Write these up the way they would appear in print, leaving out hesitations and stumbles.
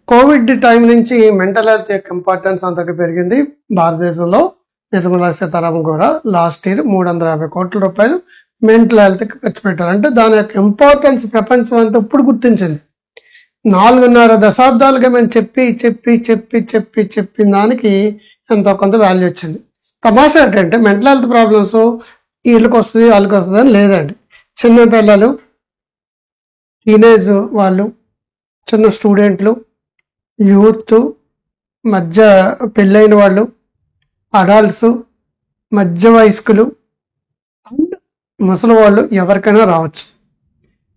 Covid time నుంచి mental health యొక్క importance అంతటి పెరిగింది భారతదేశంలో. నిర్మలా సీతారామన్ కూడా లాస్ట్ ఇయర్ 350 కోట్ల రూపాయలు మెంటల్ హెల్త్కి ఖర్చు పెట్టారు. అంటే దాని యొక్క ఇంపార్టెన్స్ ప్రపంచం అంతా ఇప్పుడు గుర్తించింది. 4.5 దశాబ్దాలుగా మేము చెప్పిన దానికి ఎంతో కొంత వాల్యూ వచ్చింది. తమాషా ఏంటంటే మెంటల్ హెల్త్ ప్రాబ్లమ్స్ వీళ్ళకి వస్తుంది వాళ్ళకి వస్తుంది అని లేదండి. చిన్న పిల్లలు, టీనేజ్ వాళ్ళు, చిన్న స్టూడెంట్లు, యూత్, మధ్య పెళ్ళైన వాళ్ళు, అడల్ట్స్, మధ్య వయస్కులు అండ్ ముసలి వాళ్ళు ఎవరికైనా రావచ్చు.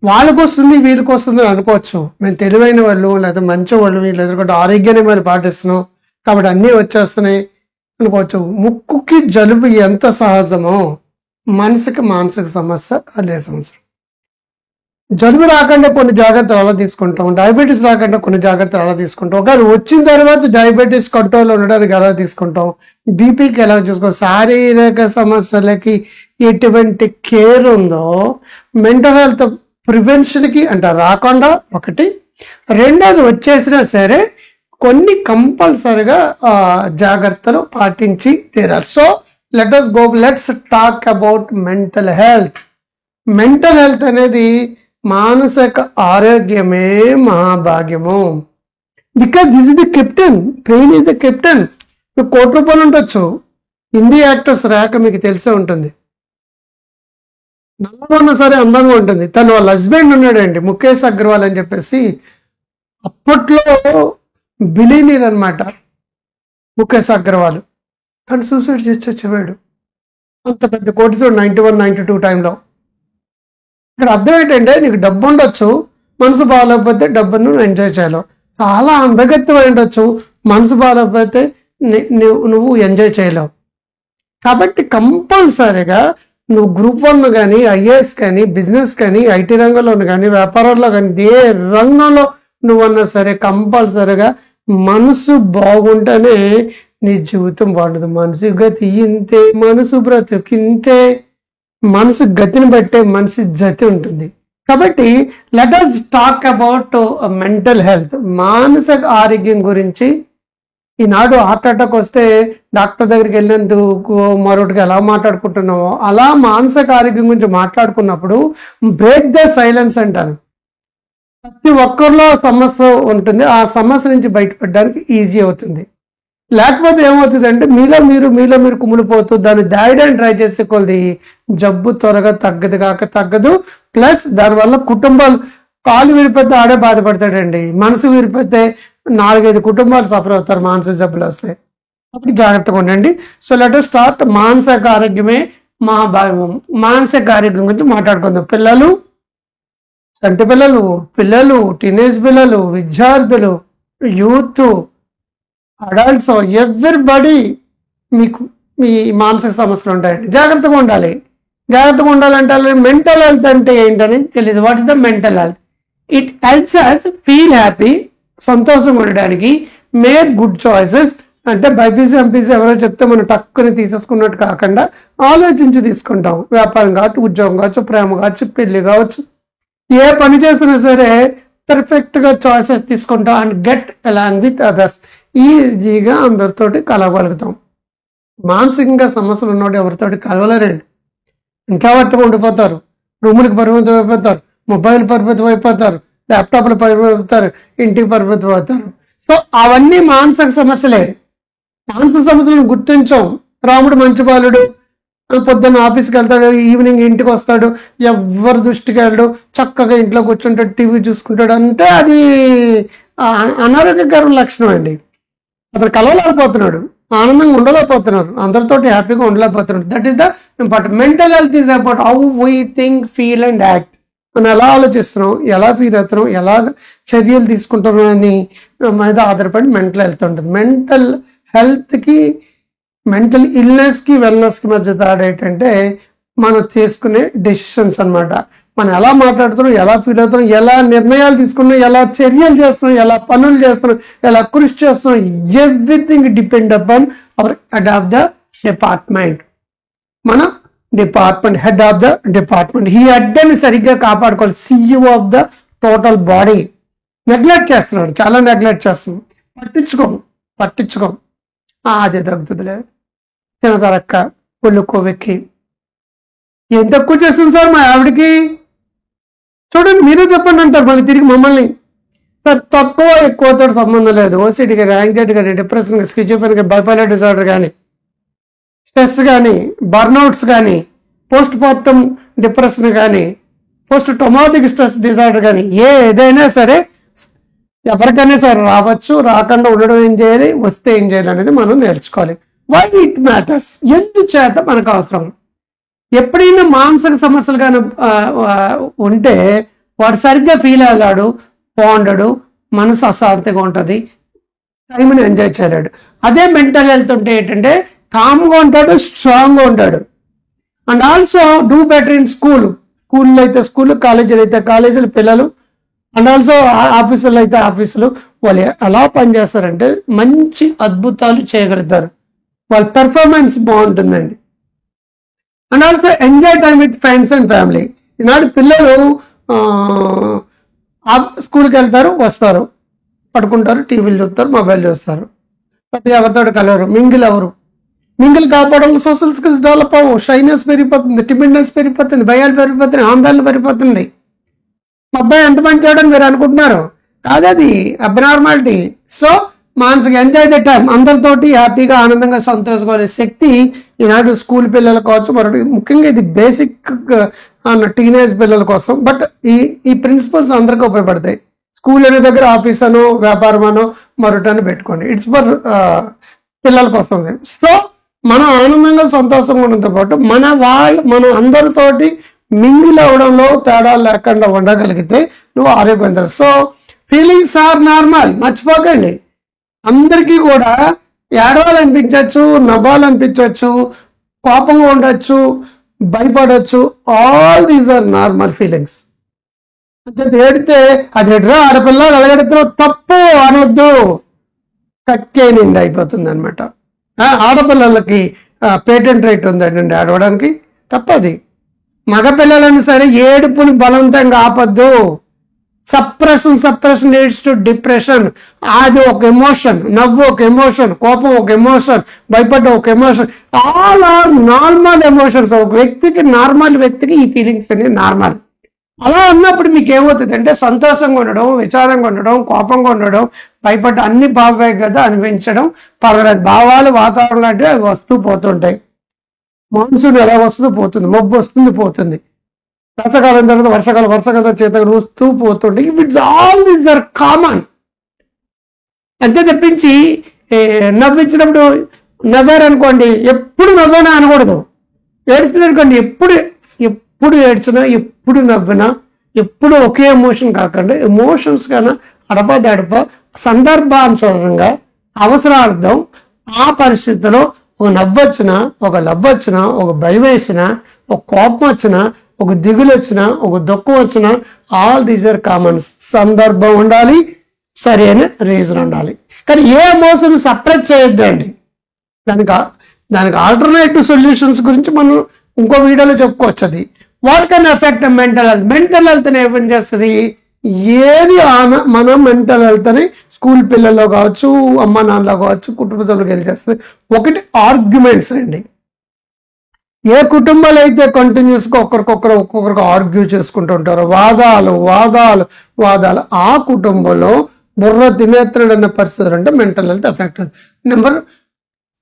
వాళ్ళకు వస్తుంది వీళ్ళకి వస్తుంది అనుకోవచ్చు. మేము తెలివైన వాళ్ళు లేదా మంచి వాళ్ళు, వీళ్ళు ఎదుర్కొంటే ఆరోగ్యాన్ని మేము పాటిస్తున్నాం కాబట్టి అన్నీ వచ్చేస్తున్నాయి అనుకోవచ్చు. ముక్కుకి జలుబు ఎంత సహజమో మనసుకి మానసిక సమస్య అదే సమస్య. జలుబు రాకుండా కొన్ని జాగ్రత్తలు అలా తీసుకుంటాం, డయాబెటీస్ రాకుండా కొన్ని జాగ్రత్తలు అలా తీసుకుంటాం, ఒకవేళ వచ్చిన తర్వాత డయాబెటీస్ కంట్రోల్లో ఉండడానికి ఎలా తీసుకుంటాం, బీపీకి ఎలా చూసుకో. శారీరక సమస్యలకి ఎటువంటి కేర్ ఉందో మెంటల్ హెల్త్ ప్రివెన్షన్కి అంటే రాకుండా ఒకటి, రెండోది వచ్చేసినా సరే కొన్ని కంపల్సరిగా జాగ్రత్తలు పాటించి తీరాలి. So let's talk about mental health. Mental health అనేది మానసిక ఆరోగ్యమే మహాభాగ్యము. Because this is the captain, train is the captain. మీకు 1 కోటి రూపాయలు ఉండొచ్చు. హిందీ యాక్టర్స్ రేఖ మీకు తెలిసే ఉంటుంది. నల్లగా ఉన్నా సరే అందంగా ఉంటుంది. తను వాళ్ళ హస్బెండ్ ఉన్నాడండి, ముఖేష్ అగర్వాల్ అని చెప్పేసి. అప్పట్లో బిలీనియర్ అనమాట ముఖేష్ అగర్వాల్. కానీ సూసైడ్ చేసి చచ్చిపోయాడు. అంత పెద్ద కోటీశ్వరుడు 91, 92 టైంలో. ఇక్కడ అర్థం ఏంటంటే నీకు డబ్బు ఉండొచ్చు, మనసు బాగాలేకపోతే డబ్బును ఎంజాయ్ చేయలేవు. చాలా అందగత్యం ఉండొచ్చు, మనసు బాగాలేకపోతే నువ్వు ఎంజాయ్ చేయలేవు. కాబట్టి కంపల్సరీగా నువ్వు గ్రూప్ 1 కానీ, ఐఏఎస్ కానీ, బిజినెస్ కానీ, ఐటీ రంగంలో కానీ, వ్యాపారంలో కానీ, ఏ రంగంలో నువ్వన్నా సరే కంపల్సరీగా మనసు బాగుంటేనే నీ జీవితం బాగుంటుంది. మనసు గతి ఇంతే, మనసు బ్రతుకింతే. మనసు గతిని బట్టే మనిషి జతి ఉంటుంది. కాబట్టి let us talk about mental health, మానసిక ఆరోగ్యం గురించి. ఈనాడు హార్ట్ అటాక్ వస్తే డాక్టర్ దగ్గరికి వెళ్ళినందుకు మరొకటికి ఎలా మాట్లాడుకుంటున్నామో అలా మానసిక ఆరోగ్యం గురించి మాట్లాడుకున్నప్పుడు బ్రేక్ ద సైలెన్స్ అంటాను. ప్రతి ఒక్కరిలో సమస్య ఉంటుంది, ఆ సమస్య నుంచి బయటపడడానికి ఈజీ అవుతుంది. లేకపోతే ఏమవుతుందంటే మీలో మీరు కుమిలిపోతూ దాన్ని దాయడానికి ట్రై చేసే కొద్ది జబ్బు త్వరగా తగ్గదు. ప్లస్ దానివల్ల కుటుంబాలు, కాలు విరిపోతే ఆడే బాధపడతాడండి, మనసు విరిపోతే 4-5 కుటుంబాలు సఫర్ అవుతారు మానసిక జబ్బులు వస్తాయి. అప్పుడు జాగ్రత్తగా ఉండండి. So let us start. మానసిక ఆరోగ్యమే మహాభాగ్యం. మానసిక ఆరోగ్యం గురించి మాట్లాడుకుందాం. చంటి పిల్లలు, టీనేజ్ పిల్లలు, విద్యార్థులు, యూత్, అడల్ట్స్, ఎవ్రీబడి మీకు మీ మానసిక సమస్యలు ఉంటాయండి. జాగ్రత్తగా ఉండాలంటే మెంటల్ హెల్త్ అంటే ఏంటని తెలియదు. What is the mental health? It helps us feel happy, సంతోషంగా ఉండడానికి, మేక్ గుడ్ చాయిసెస్. అంటే బైపీసీ ఎంపీసీ ఎవరో చెప్తే మనం టక్కుని తీసేసుకున్నట్టు కాకుండా ఆలోచించి తీసుకుంటాం. వ్యాపారం కావచ్చు, ఉద్యోగం కావచ్చు, ప్రేమ కావచ్చు, పెళ్లి కావచ్చు, ఏ పని చేసినా సరే పర్ఫెక్ట్గా చాయిసెస్ తీసుకుంటాం. And get along with others, ఈజీగా అందరితోటి కలవగలుగుతాం. మానసికంగా సమస్యలు ఉన్నోడు ఎవరితోటి కలవలేరండి. ఇంకా పట్టుకు ఉండిపోతారు, రూములకు పరిమితం అయిపోతారు, మొబైల్ పరిమితం అయిపోతారు, ల్యాప్టాప్లు పరిమితం అవుతారు, ఇంటికి పరిమితం అవుతారు. సో అవన్నీ మానసిక సమస్యలే. మానసిక సమస్యలను గుర్తించాం. రాముడు మంచి బాలుడు, పొద్దున్న ఆఫీస్కి వెళ్తాడు, ఈవినింగ్ ఇంటికి వస్తాడు, ఎవరు దృష్టికి వెళ్ళడు, చక్కగా ఇంట్లో కూర్చుంటాడు, టీవీ చూసుకుంటాడు. అంటే అది అనారోగ్యకర లక్షణం అండి. అతను కలవలేకపోతున్నాడు, ఆనందంగా ఉండలేకపోతున్నారు, అందరితోటి హ్యాపీగా ఉండలేకపోతున్నాడు. That is the important. Mental health is about how we think, feel and act. మనం ఎలా ఆలోచిస్తున్నాం, ఎలా ఫీల్ అవుతున్నాం, ఎలా చర్యలు తీసుకుంటున్నాం అని మీద ఆధారపడి మెంటల్ హెల్త్ ఉంటుంది. మెంటల్ హెల్త్కి, మెంటల్ ఇల్నెస్కి, వెల్నెస్కి మధ్య తేడా ఏంటంటే మనం తీసుకునే డెసిషన్స్ అనమాట. మనం ఎలా మాట్లాడుతున్నాం, ఎలా ఫీల్ అవుతున్నాం, ఎలా నిర్ణయాలు తీసుకున్నాం, ఎలా చర్యలు చేస్తున్నాం, ఎలా పనులు చేస్తున్నాం, ఎలా కృషి చేస్తున్నాం, everything depend upon our head of the department. మన department, head of the department. ఈ హెడ్ అని సరిగ్గా కాపాడుకోవాలి. CEO of the total body. Neglect చేస్తున్నాడు, చాలా నెగ్లెక్ట్ చేస్తున్నాం. పట్టించుకోం. అదే తగ్గుతుందిలే, తినదరక్క, ఒళ్ళు కొవ్వెక్కి. ఎంత ఎక్కువ చేస్తుంది సార్ మా ఆవిడికి, చూడండి మీరే చెప్పండి అంటారు మళ్ళీ తిరిగి మమ్మల్ని. సార్ తక్కువ ఎక్కువతో సంబంధం లేదు. ఓసిటీ కానీ, యాంగ్జైటీ కానీ, డిప్రెషన్ కానీ, స్కిజోఫ్రెనిక్, బైపోలార్ డిజార్డర్ కానీ, స్ట్రెస్ కానీ, బర్న్అవుట్స్ కానీ, పోస్ట్ పార్టమ్ డిప్రెషన్ కానీ, పోస్ట్ ట్రామాటిక్ స్ట్రెస్ డిజార్డర్ కానీ, ఏదైనా సరే ఎవరికైనా సరే రావచ్చు. రాకుండా ఉండడం ఏం చేయాలి, వస్తే ఏం చేయాలి అనేది మనం నేర్చుకోవాలి. వై ఇట్ మ్యాటర్స్, ఎందుచేత మనకు అవసరం. ఎప్పుడైనా మానసిక సమస్యలు కానీ ఉంటే వాడు సరిగ్గా ఫీల్ అయ్యాడు, బాగుండడు, మనసు అశాంతిగా ఉంటుంది, టైంని ఎంజాయ్ చేయలేడు. అదే మెంటల్ హెల్త్ ఉంటే ఏంటంటే కామ్గా ఉంటాడు, స్ట్రాంగ్గా ఉంటాడు. And also do better in స్కూల్లో అయితే స్కూల్, కాలేజీలు అయితే కాలేజీలు, పిల్లలు అండ్ ఆల్సో ఆఫీసులు అయితే ఆఫీసులు, వాళ్ళు ఎలా పనిచేస్తారంటే మంచి అద్భుతాలు చేయగలుగుతారు. వాళ్ళ పెర్ఫార్మెన్స్ బాగుంటుందండి. And also enjoy time with friends and family. ఈనాడు పిల్లలు స్కూల్కి వెళ్తారు, వస్తారు, పడుకుంటారు, టీవీలు చూస్తారు, మొబైల్ చూస్తారు, ప్రతి ఎవరితో కలవరు, మింగిల్ కాపాడంలో సోషల్ స్కిల్స్ డెవలప్ అవ్వు, షైనెస్ పెరిగిపోతుంది, టిమిడ్నెస్ పెరిగిపోతుంది, భయాలు పెరిగిపోతుంది, ఆందోళన పెరిగిపోతుంది. మా అబ్బాయి ఎంత మంచి చేయడం మీరు అనుకుంటున్నారు, కాదది అబ్నార్మాలిటీ. సో మానసిక ఎంజాయ్ ద టైం, అందరితోటి హ్యాపీగా ఆనందంగా సంతోషించుకునే శక్తి ఈనాడు స్కూల్ పిల్లలు కావచ్చు, మరొకటి ముఖ్యంగా ఇది బేసిక్ టీనేజ్ పిల్లల కోసం. బట్ ఈ ప్రిన్సిపల్స్ అందరికీ ఉపయోగపడతాయి. స్కూల్ అనే దగ్గర ఆఫీస్ అనో వ్యాపారం అనో మరొకటని పెట్టుకోండి, ఇట్స్ ఫర్ పిల్లల కోసం. సో మనం ఆనందంగా సంతోషంగా ఉండడంతో పాటు మనం అందరితోటి మింగిల్ అవడంలో తేడా లేకుండా ఉండగలిగితే నువ్వు ఆరోగ్యం. సో ఫీలింగ్స్ ఆర్ నార్మల్, మర్చిపోకండి. అందరికీ కూడా ఏడవాలనిపించవచ్చు, నవ్వాలనిపించవచ్చు, కోపంగా ఉండొచ్చు, భయపడవచ్చు. All these are normal feelings. ఏడితే అది ఎడ్రా ఆడపిల్ల అలగడితే తప్పు అనొద్దు, కట్కే నిండి అయిపోతుంది అనమాట. ఆడపిల్లలకి పేటెంట్ రైట్ ఉందండి ఆడవడానికి, తప్పది. మగపిల్లలని సరే ఏడుపుని బలవంతంగా ఆపద్దు. Suppression leads to depression. అది ఒక ఎమోషన్, నవ్వు ఒక ఎమోషన్, కోపం ఒక ఎమోషన్, భయపడ్డం ఒక emotion. All are normal emotions. ఒక నార్మల్ వ్యక్తికి ఈ ఫీలింగ్స్ అనేవి నార్మల్. అలా ఉన్నప్పుడు మీకు ఏమవుతుంది అంటే సంతోషంగా ఉండడం, విచారంగా ఉండడం, కోపంగా ఉండడం, భయపడ్డ అన్ని భావే కదా అనిపించడం పర్వాలేదు. భావాలు వాతావరణం అంటే అవి వస్తూ పోతుంటాయి. మాన్సూన్ ఎలా వస్తుందో పోతుంది, మబ్బు వస్తుంది పోతుంది, వర్షాకాలం తర్వాత వర్షాకాలం చేత వస్తూ పోతుంటాయి. It's all these are common. అంతే తప్పించి నవ్వించినప్పుడు నవ్వారనుకోండి, ఎప్పుడు నవ్వానా అనకూడదు. ఏడుస్తున్ననుకోండి, ఎప్పుడు ఏడ్చినా, ఎప్పుడు నవ్వినా, ఎప్పుడు ఒకే ఎమోషన్ కాకుండా ఎమోషన్స్ కన్నా అడప సందర్భానుసారంగా అవసరార్థం ఆ పరిస్థితిలో ఒక నవ్వొచ్చినా, ఒక లవ్ వచ్చినా, ఒక భయం వేసినా, ఒక కోపం వచ్చినా, ఒక దిగులు వచ్చినా, ఒక దుఃఖం వచ్చినా, ఆల్ దీస్ ఆర్ కామన్. సందర్భం ఉండాలి, సరైన రీజన్ ఉండాలి. కానీ ఏ ఎమోషన్ సపరేట్ చేయొద్దండి. దానికి ఆల్టర్నేటివ్ సొల్యూషన్స్ గురించి మనం ఇంకో వీడియోలో చెప్పుకోవచ్చు. అది వాట్ కెన్ ఎఫెక్ట్ మెంటల్ హెల్త్ని ఏం చేస్తుంది, ఏది మన మెంటల్ హెల్త్ని స్కూల్ పిల్లల్లో కావచ్చు, అమ్మ నాన్నలో కావచ్చు, కుటుంబ సభ్యులకు వెళ్ళి చేస్తుంది. ఒకటి ఆర్గ్యుమెంట్స్ అండి. ఏ కుటుంబాలు అయితే కంటిన్యూస్గా ఒక్కొక్కరికి ఆర్గ్యూ చేసుకుంటూ ఉంటారో, వాదాలు, ఆ కుటుంబంలో బుర్ర తినేత్రుడు అన్న పరిస్థితులు అంటే మెంటల్ హెల్త్ ఎఫెక్ట్ అవుతుంది.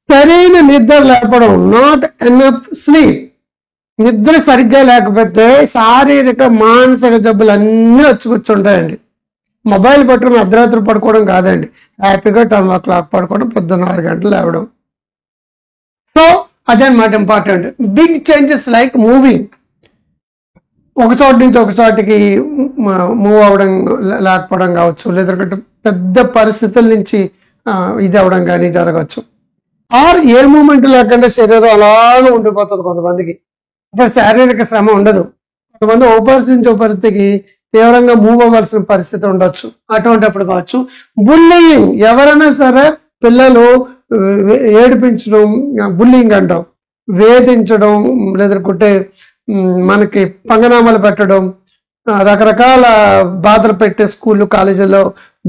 సరైన నిద్ర లేకపోవడం, నాట్ ఎనఫ్ స్లీప్. నిద్ర సరిగ్గా లేకపోతే శారీరక మానసిక జబ్బులు అన్నీ వచ్చి కూర్చుంటాయండి. మొబైల్ పట్టుకుని అర్ధరాత్రి పడుకోవడం కాదండి, హ్యాపీగా 10 o'clock పడుకోవడం, పొద్దున్న 6 గంటలు లేవడం. సో అదనమాట important. Big changes like moving, ఒక చోటు నుంచి ఒక చోటికి మూవ్ అవ్వడం లేకపోవడం కావచ్చు, లేదంటే పెద్ద పరిస్థితుల నుంచి ఇది అవ్వడం కానీ జరగచ్చు. ఆర్ ఏ మూమెంట్ లేకుండా శరీరం అలాగే ఉండిపోతుంది. కొంతమందికి అసలు శారీరక శ్రమ ఉండదు. కొంతమంది ఓ పరిస్థితి నుంచి ఓ పరిస్థితికి తీవ్రంగా మూవ్ అవ్వాల్సిన పరిస్థితి ఉండొచ్చు. అటువంటిప్పుడు కావచ్చు బుల్లింగ్. ఎవరైనా సరే పిల్లలు ఏడిపించడం, బుల్లింగ్ అంటాం, వేధించడం, లేదంటే మనకి పంగనామాలు పెట్టడం, రకరకాల బాధలు పెట్టే స్కూళ్ళు కాలేజీలో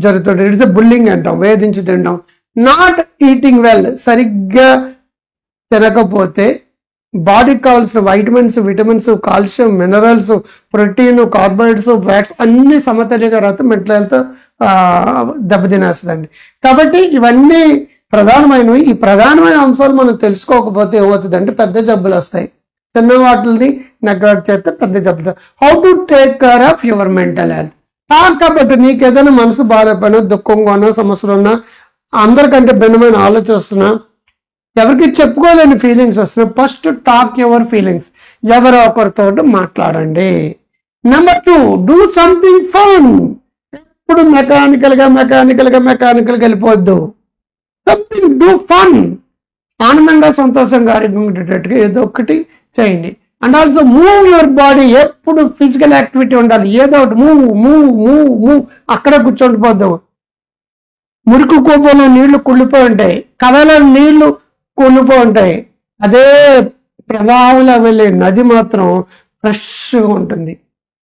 జరుగుతుంటాయి. ఇట్స్ ఎ బుల్లింగ్ అంటాం, వేధించి తినడం. నాట్ ఈటింగ్ వెల్, సరిగ్గా తినకపోతే బాడీకి కావాల్సిన vitamins, calcium, minerals, protein, carbohydrates, fats అన్ని సమతుల్యంగా రాత మెంటల్ హెల్త్ దెబ్బతినేస్తుందండి. కాబట్టి ఇవన్నీ ప్రధానమైనవి. ఈ ప్రధానమైన అంశాలు మనం తెలుసుకోకపోతే ఏమవుతుందంటే పెద్ద జబ్బులు వస్తాయి. చిన్న వాటిని నెగ్లెక్ట్ చేస్తే పెద్ద జబ్బులు. How to take care of your mental health. కాబట్టి నీకు ఏదైనా మనసు బాగాలేకపోయినా, దుఃఖంగా ఉన్నా, సమస్యలు ఉన్నా, అందరికంటే భిన్నమైన ఆలోచన వస్తున్నా, ఎవరికి చెప్పుకోలేని ఫీలింగ్స్ వస్తున్నాయి, ఫస్ట్ టాక్ యువర్ ఫీలింగ్స్. ఎవరో ఒకరితో మాట్లాడండి. Number 2, do something fun. ఎప్పుడు మెకానికల్గా వెళ్ళిపోవద్దు. Something do fun. ఆనందంగా, సంతోషంగా, ఆరోగ్యంగా ఉండేటట్టుగా ఏదో ఒకటి చేయండి. And also move your body. ఎప్పుడు ఫిజికల్ యాక్టివిటీ ఉండాలి. ఏదో ఒకటి మూవ్. అక్కడే కూర్చోండిపోద్దాం. మురికి కూపంలో నీళ్లు కుళ్ళిపోయి ఉంటాయి, కథలో నీళ్లు కుళ్ళిపోయి ఉంటాయి. అదే ప్రవాహంలో వెళ్ళే నది మాత్రం ఫ్రెష్గా ఉంటుంది,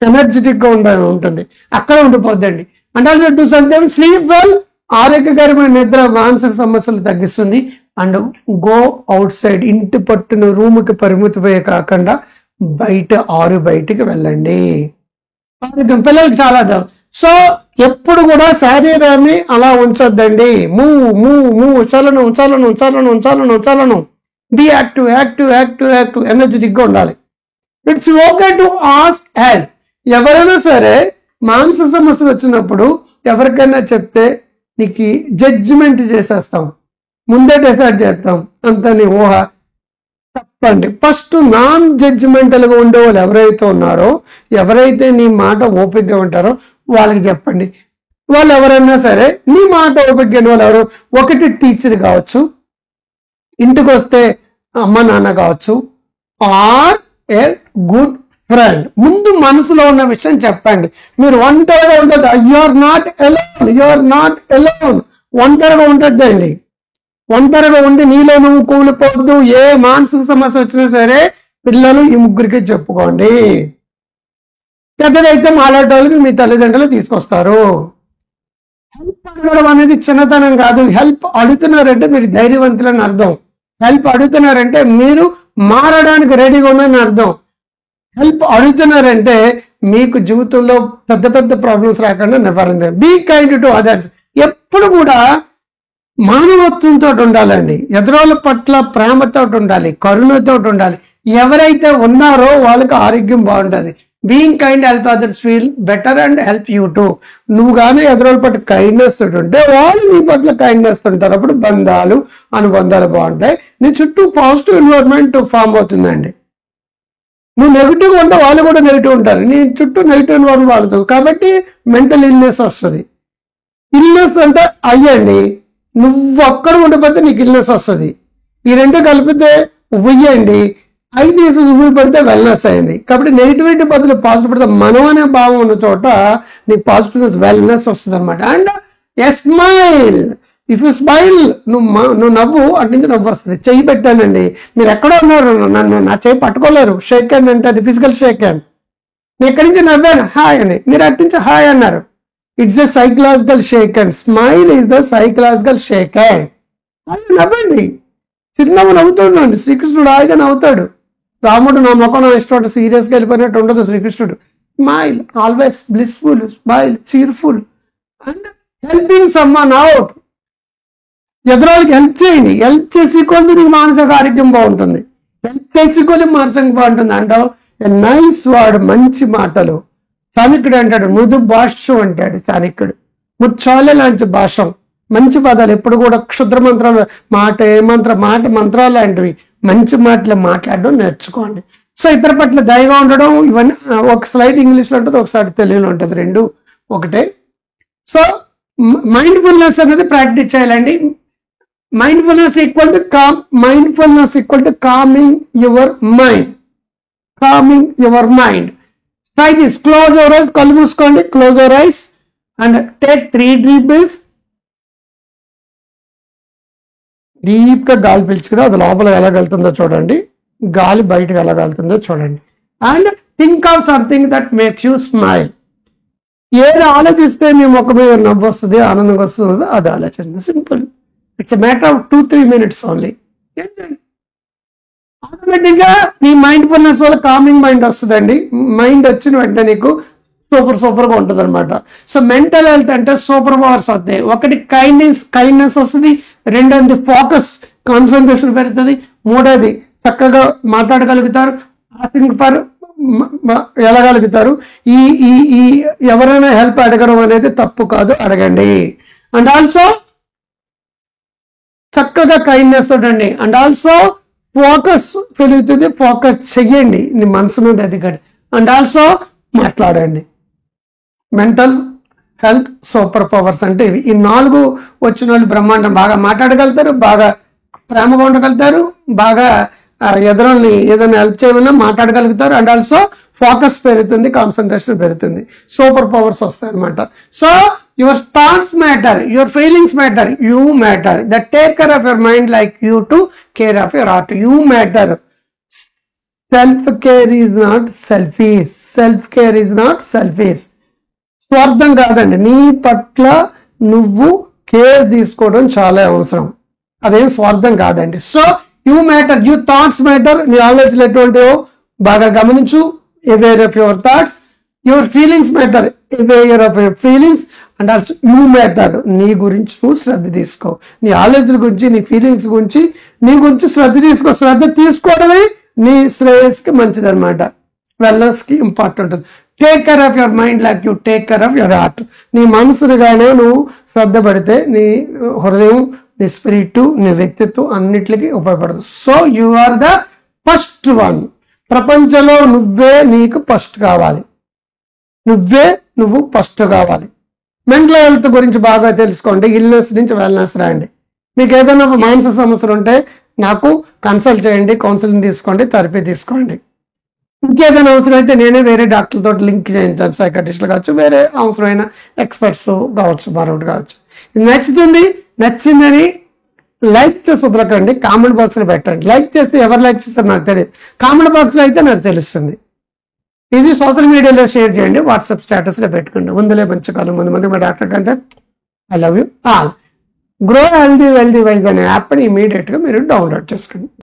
ఎనర్జెటిక్గా ఉంటుంది. అక్కడ ఉండిపోద్దండి. అంటే also do something, sleep well. ఆరోగ్యకరమైన నిద్ర మానసిక సమస్యలు తగ్గిస్తుంది. And go out side. ఇంటి పట్టున రూమ్కి పరిమితిపోయే కాకుండా బయటికి వెళ్ళండి. ఆరోగ్యం పిల్లలకి చాలా. సో ఎప్పుడు కూడా శరీరాన్ని అలా ఉంచొద్దండి. మూవ్. చలను. బి యాక్టివ్, ఎనర్జెటిక్ గా ఉండాలి. It's okay to ask help. ఎవరైనా సరే మానసిక సమస్యలు వచ్చినప్పుడు ఎవరికైనా చెప్తే నీకు జడ్జిమెంట్ చేసేస్తాం, ముందే డిసైడ్ చేస్తాం అంత నీ ఊహ. తప్పండి. ఫస్ట్ నాన్ జడ్జిమెంటల్ గా ఉండే వాళ్ళు ఎవరైతే ఉన్నారో, ఎవరైతే నీ మాట ఓపికగా ఉంటారో వాళ్ళకి చెప్పండి. వాళ్ళు ఎవరైనా సరే నీ మాట ఓపికగా వాళ్ళు ఎవరు, ఒకటి టీచర్ కావచ్చు, ఇంటికి వస్తే అమ్మ నాన్న కావచ్చు, ఆర్ ఏ గుడ్ ఫ్రెండ్. ముందు మనసులో ఉన్న విషయం చెప్పండి. మీరు ఒంటరిగా ఉండదు. You are not alone. ఒంటరిగా ఉండొద్దండి. ఒంటరిగా ఉండి నీలో నువ్వు కూలిపోవద్దు. ఏ మానసిక సమస్య వచ్చినా సరే పిల్లలు ఈ ముగ్గురికి చెప్పుకోండి. పెద్దదైతే మాట్లాడేటోళ్ళకి మీ తల్లిదండ్రులు తీసుకొస్తారు. హెల్ప్ అడగడం అనేది చిన్నతనం కాదు. హెల్ప్ అడుగుతున్నారంటే మీరు ధైర్యవంతులని అర్థం. హెల్ప్ అడుగుతున్నారంటే మీరు మారడానికి రెడీగా ఉన్నారని అర్థం. హెల్ప్ అడుగుతున్నారంటే మీకు జీవితంలో పెద్ద ప్రాబ్లమ్స్ రాకుండా నివారణ. Be kind to others. ఎప్పుడు కూడా మానవత్వంతో ఉండాలండి. ఎదురోళ్ళ పట్ల ప్రేమతో ఉండాలి, కరుణతో ఉండాలి. ఎవరైతే ఉన్నారో వాళ్ళకి ఆరోగ్యం బాగుంటుంది. Being kind help others feel better and help you two. నువ్వు కానీ ఎదురోళ్ళ పట్ల కైండ్నెస్ ఉంటే వాళ్ళు నీ పట్ల కైండ్నెస్ ఉంటారు. అప్పుడు అనుబంధాలు బాగుంటాయి. నీ చుట్టూ పాజిటివ్ ఎన్విరాన్మెంట్ ఫామ్ అవుతుందండి. నువ్వు నెగిటివ్గా ఉంటే వాళ్ళు కూడా నెగిటివ్ ఉంటారు. నీ చుట్టూ నెగిటివ్ ఎన్విరాన్మెంట్ వాడుతావు కాబట్టి మెంటల్ ఇల్నెస్ వస్తుంది. ఇల్నెస్ అంటే అయ్యండి, నువ్వు ఒక్కడ ఉండిపోతే నీకు ఇల్నెస్ వస్తుంది. ఈ రెండు కలిపితే ఉయ్యండి, 5 తీసి ఉపయోగపడితే వెల్నెస్ అయింది. కాబట్టి నెగిటివిటీ బదులు పాజిటివ్ పడితే మనం అనే భావం ఉన్న చోట నీకు పాజిటివ్నెస్ వెల్నెస్ వస్తుంది అనమాట. And a smile. If you smile, నువ్వు నవ్వు, అటు నుంచి నవ్వు వస్తుంది. చెయ్యి పెట్టానండి, మీరు ఎక్కడో ఉన్నారు, నన్ను నా చెయ్యి పట్టుకోలేరు. షేక్ హ్యాండ్ అంటే అది ఫిజికల్ షేక్ హ్యాండ్. నేను ఎక్కడి నుంచి నవ్వాను హాయ్ అని, మీరు అటు నుంచి హాయ్ అన్నారు. It's a psychological shake hand. Smile is the psychological shake hand. అది నవ్వండి, చిరునవ్వు నవ్వుతుండండి. శ్రీకృష్ణుడు హాయిగా నవ్వుతాడు. రాముడు నా ముఖం నా ఇష్టం సీరియస్గా వెళ్ళిపోయినట్టు ఉండదు శ్రీకృష్ణుడు. Smile, always blissful, smile, cheerful and helping someone out. ఎదురాళ్ళకి హెల్ప్ చేయండి. హెల్ప్ చేసి కొద్ది నీకు మానసిక ఆరోగ్యం బాగుంటుంది. హెల్ప్ చేసి కొద్ది మానసిక బాగుంటుంది అంటావు. నైస్ వర్డ్, మంచి మాటలు. చాణక్యుడు అంటాడు మృదు భాష్యం అంటాడు చాణక్యుడు. ముచ్చాలే లాంటి భాషం, మంచి పదాలు. ఎప్పుడు కూడా క్షుద్ర మంత్రాలు, మంత్రాలు లాంటివి మంచి మాటలు మాట్లాడడం నేర్చుకోండి. సో ఇతర పట్ల దయగా ఉండడం, ఇవన్నీ ఒక స్లైడ్ ఇంగ్లీష్లో ఉంటుంది, ఒకసారి తెలుగులో ఉంటుంది, రెండు ఒకటే. సో మైండ్ఫుల్నెస్ అనేది ప్రాక్టీస్ చేయాలండి. Mindfulness equal to coming your mind. Try this. Close your eyes. కళ్ళు మూసుకోండి, close your eyes and take 3 deep breaths. డీప్గా గాలి పీల్చుకుందా అది లోపల ఎలా వెళ్తుందో చూడండి, గాలి బయటకు ఎలా వెళ్తుందో చూడండి. And think of something that makes you smile. ఏది ఆలోచిస్తే మీ ముఖం మీద నవ్వు వస్తుంది, ఆనందంగా వస్తుందో అది ఆలోచన. Simple. It's a matter of 2-3 minutes only. ఆటోమేటిక్గా నీ మైండ్ఫుల్నెస్ వల్ల కామింగ్ మైండ్ వస్తుందండి. మైండ్ వచ్చిన వెంటనే నీకు సూపర్గా ఉంటుంది అనమాట. సో మెంటల్ హెల్త్ అంటే సూపర్ పవర్స్ వస్తాయి. ఒకటి కైండ్నెస్ వస్తుంది, రెండోది ఫోకస్ కాన్సన్ట్రేషన్ పెరుగుతుంది, మూడోది చక్కగా మాట్లాడగలుగుతారు, ఆథింక్ పర్ వెళ్ళగలుగుతారు. ఈ ఈ ఈ ఎవరైనా హెల్ప్ అడగడం అనేది తప్పు కాదు, అడగండి. అండ్ ఆల్సో చక్కగా కైండ్నెస్ ఉండండి. అండ్ ఆల్సో ఫోకస్ పెరుగుతుంది, ఫోకస్ చెయ్యండి నీ మనసు మీద ఎదగండి. అండ్ ఆల్సో మాట్లాడండి. మెంటల్ హెల్త్ సూపర్ పవర్స్ అంటే ఇవి. ఈ 4 వచ్చిన వాళ్ళు బ్రహ్మాండం. బాగా మాట్లాడగలుగుతారు, బాగా ప్రేమగా ఉండగలుగుతారు, బాగా ఎదురుని ఏదైనా హెల్ప్ చేయమన్నా మాట్లాడగలుగుతారు. అండ్ ఆల్సో ఫోకస్ పెరుగుతుంది, కాన్సన్ట్రేషన్ పెరుగుతుంది, సూపర్ పవర్స్ వస్తాయి అనమాట. So your thoughts matter, your feelings matter, you matter. That take care of your mind like you to care of your heart. You matter. Self care is not selfies. Self care is not selfies. స్వార్థం కాదండి. నీ పట్ల నువ్వు care తీసుకోవడం చాలా అవసరం. అదేం స్వార్థం కాదండి. So you matter, you thoughts matter. నీ ఆలోచనలు ఎటువంటివో బాగా గమనించు. Aware of your thoughts. Your feelings matter, aware of your feelings. And also you matter. నీ గురించి నువ్వు శ్రద్ధ తీసుకో. నీ ఆలోచన గురించి, నీ ఫీలింగ్స్ గురించి, నీ గురించి శ్రద్ధ తీసుకో. శ్రద్ధ తీసుకోవడమే నీ శ్రేయస్కి మంచిది అనమాట. వెల్నెస్కి ఇంపార్టెంట్ ఉంటుంది. Take care of your mind like you take care of your heart. నీ మనసుగానే నువ్వు శ్రద్ధ పడితే నీ హృదయం, నీ స్పిరిట్, నీ వ్యక్తిత్వం అన్నిటికీ ఉపయోగపడదు. So you are the first one. ప్రపంచంలో నువ్వే నీకు ఫస్ట్ కావాలి. నువ్వు ఫస్ట్ కావాలి. మెంటల్ హెల్త్ గురించి బాగా తెలుసుకోండి. ఇల్నెస్ నుంచి వెల్నెస్ రాండి. మీకు ఏదైనా మానసిక సమస్యలు ఉంటే నాకు కన్సల్ట్ చేయండి, కౌన్సిలింగ్ తీసుకోండి, థెరపీ తీసుకోండి. ఇంకేదైనా అవసరం అయితే నేనే వేరే డాక్టర్లతో లింక్ చేయించాను. సైకాట్రిస్టులు కావచ్చు, వేరే అవసరమైన ఎక్స్పర్ట్స్ కావచ్చు, మరొకటి కావచ్చు. నచ్చిందని లైక్ చేసి వదలకండి, కామెంట్ బాక్స్లో పెట్టండి. లైక్ చేస్తే ఎవరు లైక్ చేస్తారు నాకు తెలియదు, కామెంట్ బాక్స్లో అయితే నాకు తెలుస్తుంది. ఇది సోషల్ మీడియాలో షేర్ చేయండి, వాట్సాప్ స్టేటస్లో పెట్టుకోండి. ముందులే మంచి కాలం ముందు మా డాక్టర్ కంటే I love you all. Grow healthy wealthy wise అనే యాప్ని ఇమీడియట్గా మీరు డౌన్లోడ్ చేసుకోండి.